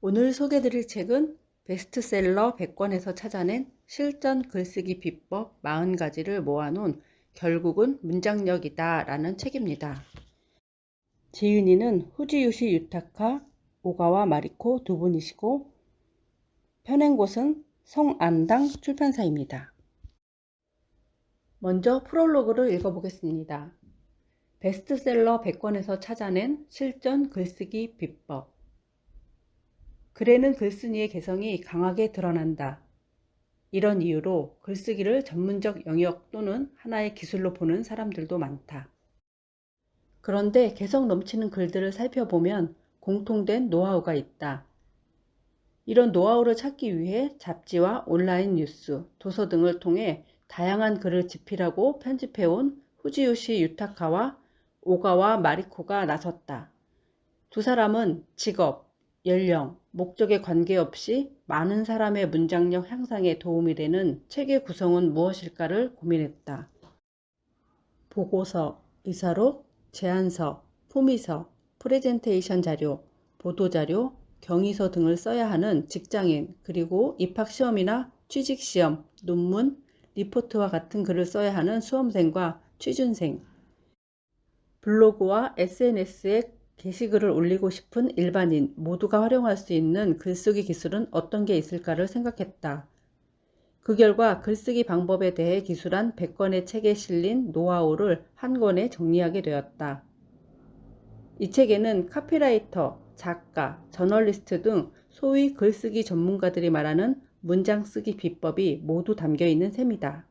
오늘 소개드릴 책은 베스트셀러 100권에서 찾아낸 실전 글쓰기 비법 40가지를 모아놓은 결국은 문장력이다 라는 책입니다. 지은이는 후지유시 유타카 오가와 마리코 두 분이시고 펴낸 곳은 성안당 출판사입니다. 먼저 프롤로그를 읽어보겠습니다. 베스트셀러 100권에서 찾아낸 실전 글쓰기 비법. 글에는 글쓴이의 개성이 강하게 드러난다. 이런 이유로 글쓰기를 전문적 영역 또는 하나의 기술로 보는 사람들도 많다. 그런데 개성 넘치는 글들을 살펴보면 공통된 노하우가 있다. 이런 노하우를 찾기 위해 잡지와 온라인 뉴스, 도서 등을 통해 다양한 글을 집필하고 편집해온 후지요시 유타카와 오가와 마리코가 나섰다. 두 사람은 직업, 연령, 목적에 관계없이 많은 사람의 문장력 향상에 도움이 되는 책의 구성은 무엇일까를 고민했다. 보고서, 의사록, 제안서, 품위서, 프레젠테이션 자료, 보도자료, 경위서 등을 써야 하는 직장인, 그리고 입학시험이나 취직시험, 논문, 리포트와 같은 글을 써야 하는 수험생과 취준생, 블로그와 SNS에 게시글을 올리고 싶은 일반인 모두가 활용할 수 있는 글쓰기 기술은 어떤 게 있을까를 생각했다. 그 결과 글쓰기 방법에 대해 기술한 100권의 책에 실린 노하우를 한 권에 정리하게 되었다. 이 책에는 카피라이터, 작가, 저널리스트 등 소위 글쓰기 전문가들이 말하는 문장 쓰기 비법이 모두 담겨 있는 셈이다.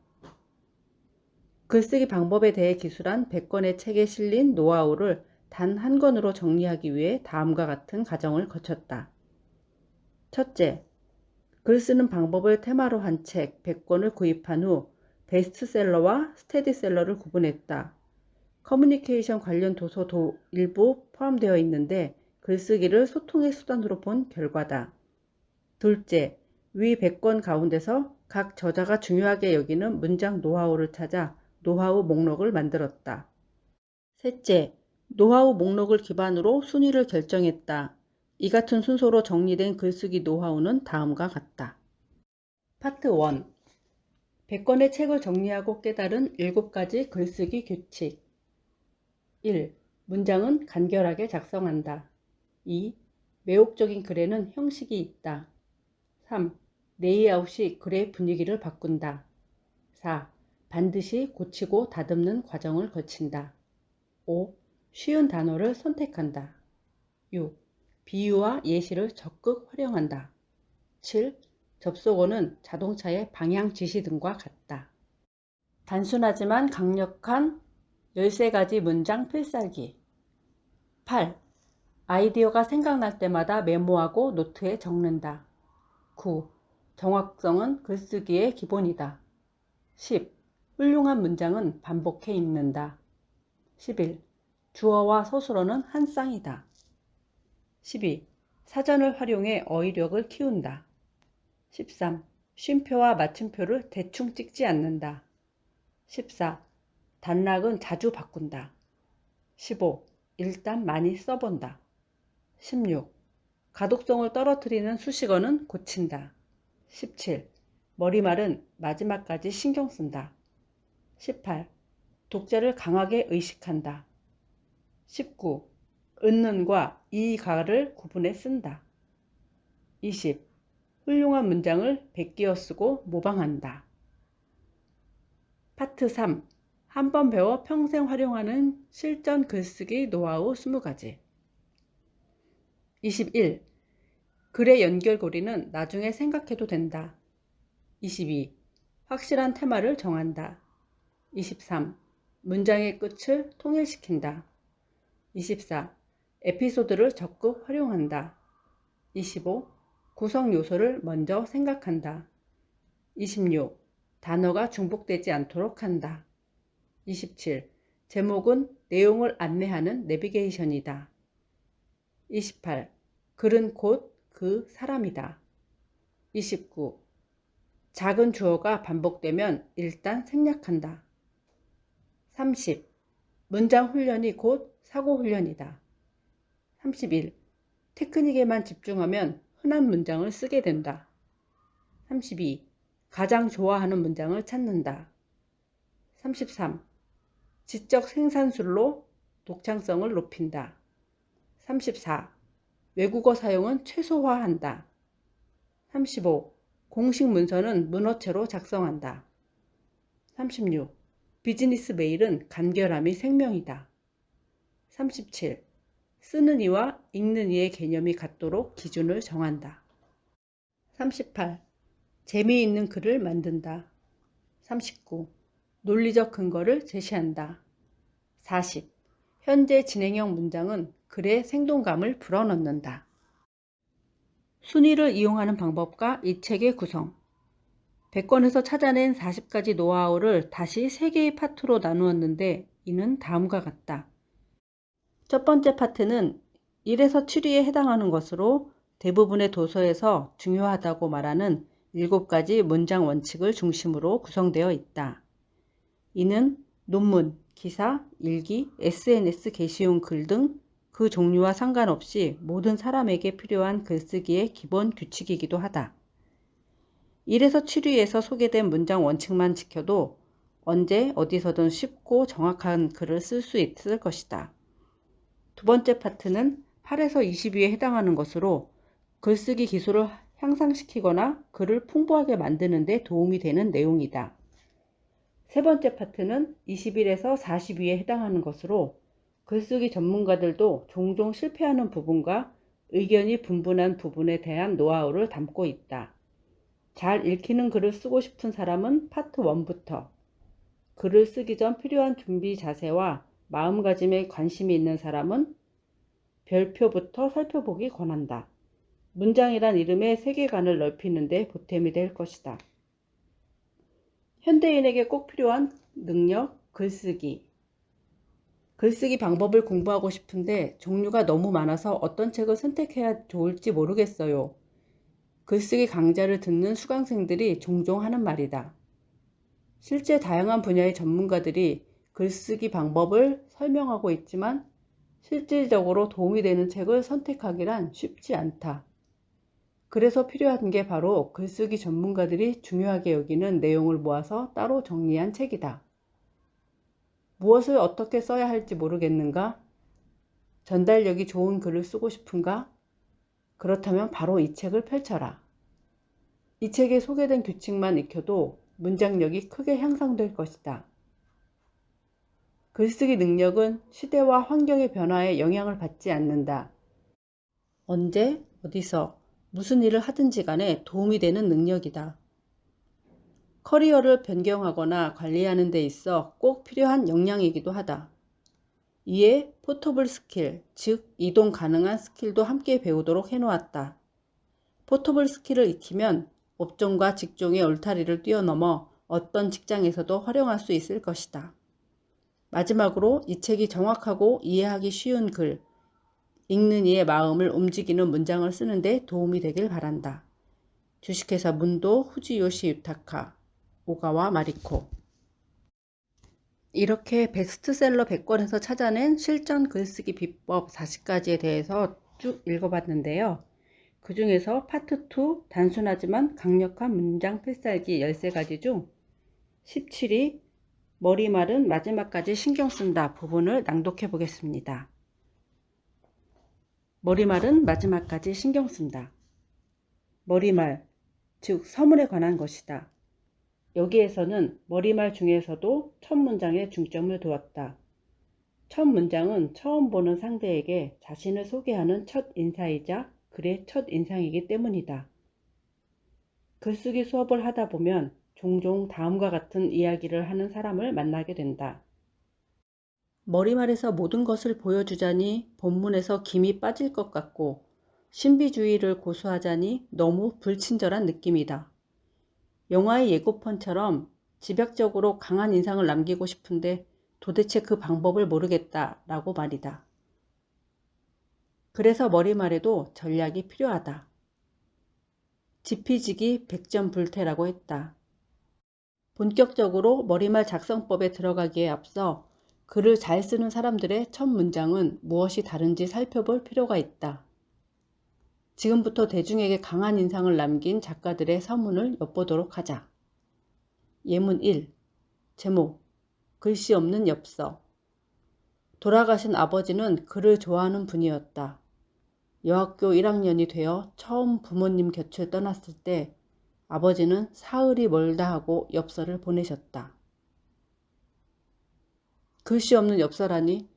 글쓰기 방법에 대해 기술한 100권의 책에 실린 노하우를 단 한 권으로 정리하기 위해 다음과 같은 과정을 거쳤다. 첫째, 글 쓰는 방법을 테마로 한 책 100권을 구입한 후 베스트셀러와 스테디셀러를 구분했다. 커뮤니케이션 관련 도서도 일부 포함되어 있는데 글쓰기를 소통의 수단으로 본 결과다. 둘째, 위 100권 가운데서 각 저자가 중요하게 여기는 문장 노하우를 찾아 노하우 목록을 만들었다. 셋째, 노하우 목록을 기반으로 순위를 결정했다. 이 같은 순서로 정리된 글쓰기 노하우는 다음과 같다. 파트 1. 100권의 책을 정리하고 깨달은 7가지 글쓰기 규칙. 1. 문장은 간결하게 작성한다. 2. 매혹적인 글에는 형식이 있다. 3. 레이아웃이 글의 분위기를 바꾼다. 4. 반드시 고치고 다듬는 과정을 거친다. 5. 쉬운 단어를 선택한다. 6. 비유와 예시를 적극 활용한다. 7. 접속어는 자동차의 방향 지시 등과 같다. 단순하지만 강력한 13가지 문장 필살기. 8. 아이디어가 생각날 때마다 메모하고 노트에 적는다. 9. 정확성은 글쓰기의 기본이다. 10. 훌륭한 문장은 반복해 읽는다. 11. 주어와 서술어는 한 쌍이다. 12. 사전을 활용해 어휘력을 키운다. 13. 쉼표와 마침표를 대충 찍지 않는다. 14. 단락은 자주 바꾼다. 15. 일단 많이 써본다. 16. 가독성을 떨어뜨리는 수식어는 고친다. 17. 머리말은 마지막까지 신경 쓴다. 18. 독자를 강하게 의식한다. 19. 은는과 이가를 구분해 쓴다. 20. 훌륭한 문장을 베끼어 쓰고 모방한다. 파트 3. 한 번 배워 평생 활용하는 실전 글쓰기 노하우 20가지. 21. 글의 연결고리는 나중에 생각해도 된다. 22. 확실한 테마를 정한다. 23. 문장의 끝을 통일시킨다. 24. 에피소드를 적극 활용한다. 25. 구성 요소를 먼저 생각한다. 26. 단어가 중복되지 않도록 한다. 27. 제목은 내용을 안내하는 내비게이션이다. 28. 글은 곧 그 사람이다. 29. 작은 주어가 반복되면 일단 생략한다. 30. 문장 훈련이 곧 사고 훈련이다. 31. 테크닉에만 집중하면 흔한 문장을 쓰게 된다. 32. 가장 좋아하는 문장을 찾는다. 33. 지적 생산술로 독창성을 높인다. 34. 외국어 사용은 최소화한다. 35. 공식 문서는 문어체로 작성한다. 36. 비즈니스 메일은 간결함이 생명이다. 37. 쓰는 이와 읽는 이의 개념이 같도록 기준을 정한다. 38. 재미있는 글을 만든다. 39. 논리적 근거를 제시한다. 40. 현재 진행형 문장은 글의 생동감을 불어넣는다. 순위를 이용하는 방법과 이 책의 구성. 100권에서 찾아낸 40가지 노하우를 다시 3개의 파트로 나누었는데 이는 다음과 같다. 첫 번째 파트는 1에서 7위에 해당하는 것으로 대부분의 도서에서 중요하다고 말하는 7가지 문장 원칙을 중심으로 구성되어 있다. 이는 논문, 기사, 일기, SNS 게시용 글 등 그 종류와 상관없이 모든 사람에게 필요한 글쓰기의 기본 규칙이기도 하다. 1에서 7위에서 소개된 문장 원칙만 지켜도 언제 어디서든 쉽고 정확한 글을 쓸 수 있을 것이다. 두 번째 파트는 8에서 20위에 해당하는 것으로 글쓰기 기술을 향상시키거나 글을 풍부하게 만드는 데 도움이 되는 내용이다. 세 번째 파트는 21에서 40위에 해당하는 것으로 글쓰기 전문가들도 종종 실패하는 부분과 의견이 분분한 부분에 대한 노하우를 담고 있다. 잘 읽히는 글을 쓰고 싶은 사람은 파트 1부터, 글을 쓰기 전 필요한 준비 자세와 마음가짐에 관심이 있는 사람은 별표부터 살펴보기 권한다. 문장이란 이름의 세계관을 넓히는 데 보탬이 될 것이다. 현대인에게 꼭 필요한 능력, 글쓰기. 글쓰기 방법을 공부하고 싶은데 종류가 너무 많아서 어떤 책을 선택해야 좋을지 모르겠어요. 글쓰기 강좌를 듣는 수강생들이 종종 하는 말이다. 실제 다양한 분야의 전문가들이 글쓰기 방법을 설명하고 있지만 실질적으로 도움이 되는 책을 선택하기란 쉽지 않다. 그래서 필요한 게 바로 글쓰기 전문가들이 중요하게 여기는 내용을 모아서 따로 정리한 책이다. 무엇을 어떻게 써야 할지 모르겠는가? 전달력이 좋은 글을 쓰고 싶은가? 그렇다면 바로 이 책을 펼쳐라. 이 책에 소개된 규칙만 익혀도 문장력이 크게 향상될 것이다. 글쓰기 능력은 시대와 환경의 변화에 영향을 받지 않는다. 언제, 어디서, 무슨 일을 하든지 간에 도움이 되는 능력이다. 커리어를 변경하거나 관리하는 데 있어 꼭 필요한 역량이기도 하다. 이에 포터블 스킬, 즉 이동 가능한 스킬도 함께 배우도록 해놓았다. 포터블 스킬을 익히면 업종과 직종의 울타리를 뛰어넘어 어떤 직장에서도 활용할 수 있을 것이다. 마지막으로 이 책이 정확하고 이해하기 쉬운 글, 읽는 이의 마음을 움직이는 문장을 쓰는 데 도움이 되길 바란다. 주식회사 문도 후지요시 유타카, 오가와 마리코. 이렇게 베스트셀러 100권에서 찾아낸 실전 글쓰기 비법 40가지에 대해서 쭉 읽어봤는데요. 그 중에서 파트 2 단순하지만 강력한 문장 필살기 13가지 중 17위 머리말은 마지막까지 신경 쓴다 부분을 낭독해 보겠습니다. 머리말은 마지막까지 신경 쓴다. 머리말, 즉 서문에 관한 것이다. 여기에서는 머리말 중에서도 첫 문장에 중점을 두었다. 첫 문장은 처음 보는 상대에게 자신을 소개하는 첫 인사이자 글의 첫 인상이기 때문이다. 글쓰기 수업을 하다 보면 종종 다음과 같은 이야기를 하는 사람을 만나게 된다. 머리말에서 모든 것을 보여주자니 본문에서 김이 빠질 것 같고 신비주의를 고수하자니 너무 불친절한 느낌이다. 영화의 예고편처럼 집약적으로 강한 인상을 남기고 싶은데 도대체 그 방법을 모르겠다 라고 말이다. 그래서 머리말에도 전략이 필요하다. 지피지기 백전불태라고 했다. 본격적으로 머리말 작성법에 들어가기에 앞서 글을 잘 쓰는 사람들의 첫 문장은 무엇이 다른지 살펴볼 필요가 있다. 지금부터 대중에게 강한 인상을 남긴 작가들의 서문을 엿보도록 하자. 예문 1. 제목 글씨 없는 엽서. 돌아가신 아버지는 글을 좋아하는 분이었다. 여학교 1학년이 되어 처음 부모님 곁을 떠났을 때 아버지는 사흘이 멀다 하고 엽서를 보내셨다. 글씨 없는 엽서라니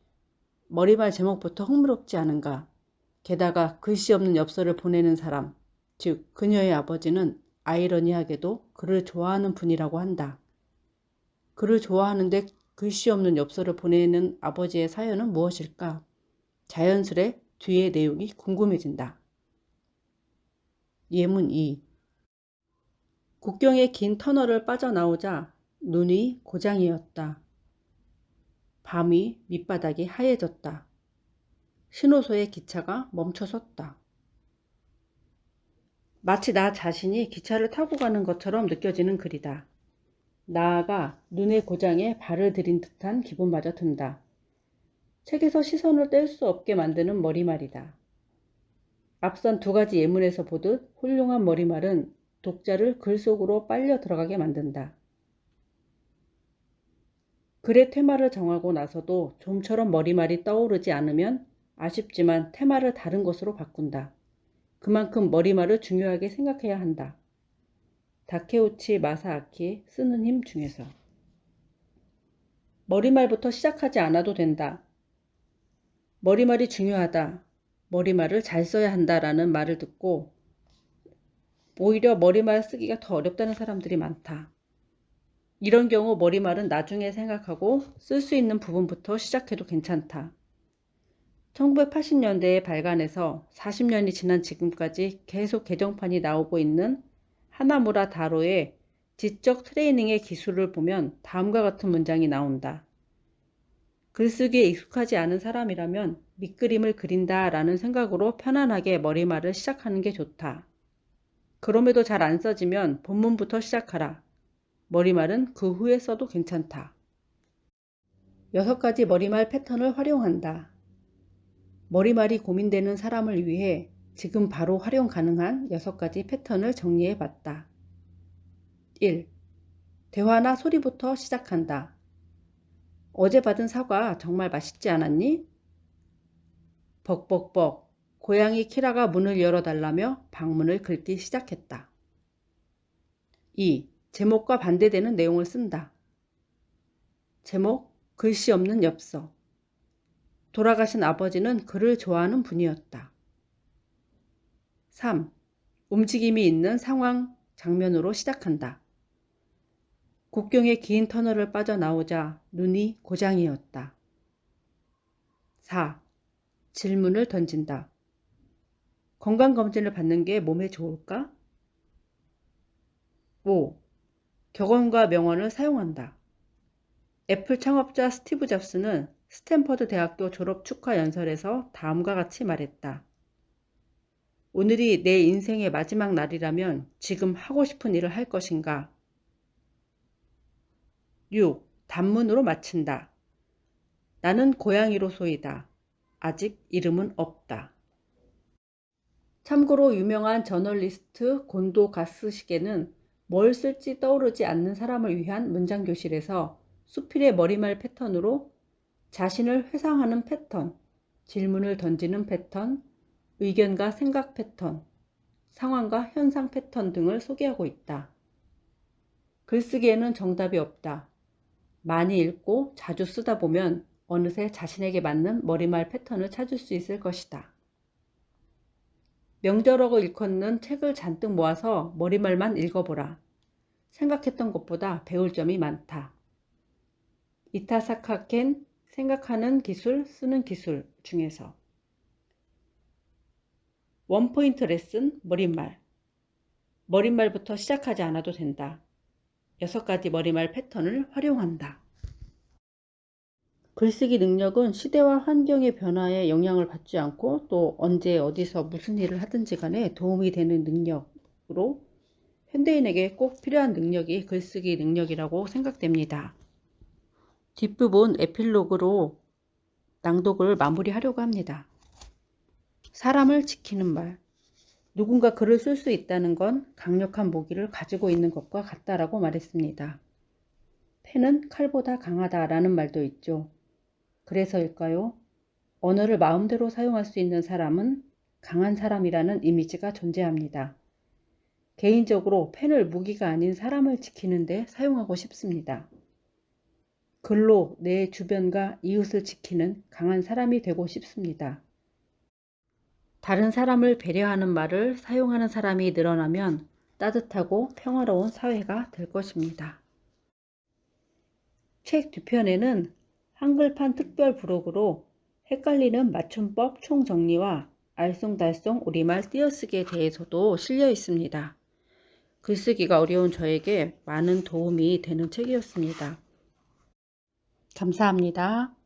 머리말 제목부터 흥미롭지 않은가. 게다가 글씨 없는 엽서를 보내는 사람, 즉 그녀의 아버지는 아이러니하게도 글을 좋아하는 분이라고 한다. 글을 좋아하는데 글씨 없는 엽서를 보내는 아버지의 사연은 무엇일까? 자연스레 뒤의 내용이 궁금해진다. 예문 2. 국경의 긴 터널을 빠져나오자 눈이 고장이었다. 밤이 밑바닥이 하얘졌다. 신호소에 기차가 멈춰섰다. 마치 나 자신이 기차를 타고 가는 것처럼 느껴지는 글이다. 나아가 눈의 고장에 발을 들인 듯한 기분마저 든다. 책에서 시선을 뗄 수 없게 만드는 머리말이다. 앞선 두 가지 예문에서 보듯 훌륭한 머리말은 독자를 글 속으로 빨려 들어가게 만든다. 글의 테마를 정하고 나서도 좀처럼 머리말이 떠오르지 않으면 아쉽지만 테마를 다른 것으로 바꾼다. 그만큼 머리말을 중요하게 생각해야 한다. 다케우치 마사아키 쓰는 힘 중에서. 머리말부터 시작하지 않아도 된다. 머리말이 중요하다. 머리말을 잘 써야 한다라는 말을 듣고 오히려 머리말 쓰기가 더 어렵다는 사람들이 많다. 이런 경우 머리말은 나중에 생각하고 쓸 수 있는 부분부터 시작해도 괜찮다. 1980년대에 발간해서 40년이 지난 지금까지 계속 개정판이 나오고 있는 하나무라 다로의 지적 트레이닝의 기술을 보면 다음과 같은 문장이 나온다. 글쓰기에 익숙하지 않은 사람이라면 밑그림을 그린다 라는 생각으로 편안하게 머리말을 시작하는 게 좋다. 그럼에도 잘 안 써지면 본문부터 시작하라. 머리말은 그 후에 써도 괜찮다. 6가지 머리말 패턴을 활용한다. 머리말이 고민되는 사람을 위해 지금 바로 활용 가능한 6가지 패턴을 정리해 봤다. 1. 대화나 소리부터 시작한다. 어제 받은 사과 정말 맛있지 않았니? 벅벅벅. 고양이 키라가 문을 열어달라며 방문을 긁기 시작했다. 2. 제목과 반대되는 내용을 쓴다. 제목, 글씨 없는 엽서. 돌아가신 아버지는 글을 좋아하는 분이었다. 3. 움직임이 있는 상황, 장면으로 시작한다. 국경의 긴 터널을 빠져나오자 눈이 고장이었다. 4. 질문을 던진다. 건강검진을 받는 게 몸에 좋을까? 5. 격언과 명언을 사용한다. 애플 창업자 스티브 잡스는 스탠퍼드 대학교 졸업 축하 연설에서 다음과 같이 말했다. 오늘이 내 인생의 마지막 날이라면 지금 하고 싶은 일을 할 것인가? 6. 단문으로 마친다. 나는 고양이로소이다. 아직 이름은 없다. 참고로 유명한 저널리스트 곤도 가스시게는 뭘 쓸지 떠오르지 않는 사람을 위한 문장교실에서 수필의 머리말 패턴으로 자신을 회상하는 패턴, 질문을 던지는 패턴, 의견과 생각 패턴, 상황과 현상 패턴 등을 소개하고 있다. 글쓰기에는 정답이 없다. 많이 읽고 자주 쓰다 보면 어느새 자신에게 맞는 머리말 패턴을 찾을 수 있을 것이다. 명절어고 일컫는 책을 잔뜩 모아서 머리말만 읽어보라. 생각했던 것보다 배울 점이 많다. 이타사카켄 생각하는 기술, 쓰는 기술 중에서 원포인트 레슨 머릿말. 머릿말부터 시작하지 않아도 된다. 6가지 머리말 패턴을 활용한다. 글쓰기 능력은 시대와 환경의 변화에 영향을 받지 않고 또 언제 어디서 무슨 일을 하든지 간에 도움이 되는 능력으로 현대인에게 꼭 필요한 능력이 글쓰기 능력이라고 생각됩니다. 뒷부분 에필로그로 낭독을 마무리하려고 합니다. 사람을 지키는 말. 누군가 글을 쓸 수 있다는 건 강력한 무기를 가지고 있는 것과 같다라고 말했습니다. 펜은 칼보다 강하다라는 말도 있죠. 그래서일까요? 언어를 마음대로 사용할 수 있는 사람은 강한 사람이라는 이미지가 존재합니다. 개인적으로 펜을 무기가 아닌 사람을 지키는데 사용하고 싶습니다. 글로 내 주변과 이웃을 지키는 강한 사람이 되고 싶습니다. 다른 사람을 배려하는 말을 사용하는 사람이 늘어나면 따뜻하고 평화로운 사회가 될 것입니다. 책 뒤편에는 한글판 특별 부록으로 헷갈리는 맞춤법 총정리와 알쏭달쏭 우리말 띄어쓰기에 대해서도 실려 있습니다. 글쓰기가 어려운 저에게 많은 도움이 되는 책이었습니다. 감사합니다.